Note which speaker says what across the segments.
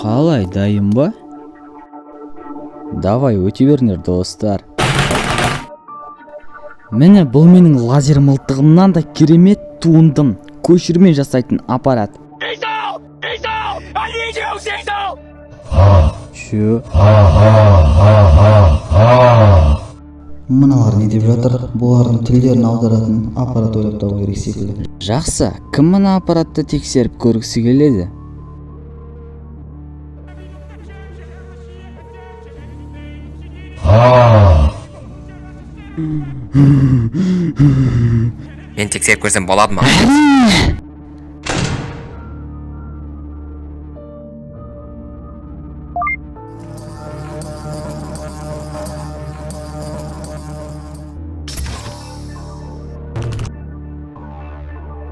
Speaker 1: Қалай, дайын ба? Давай, өте беріңдер, достар. Міне, бұл менің лазер мылтығымнан да керемет туындым. Көшірме жасайтын апарат. Шо?
Speaker 2: Мыналар не деп жатыр? Бұлардың тілдерін аударатын апарат ойлап табу керек секілді.
Speaker 1: Жақсы, кім мына апаратты тексеріп көргісі келеді?
Speaker 3: Мен тексеріп көрсем болады ма?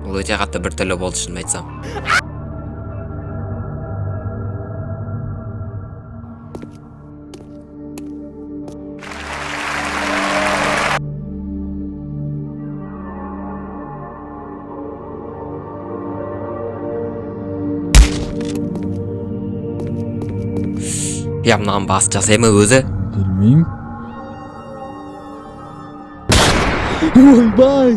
Speaker 3: Бұл өте қатты бір түрлі болды, шынын айтсам. Я мынаған бас жасаймын өзі.
Speaker 1: Білмеймін. Ойбай!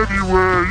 Speaker 4: Anyway,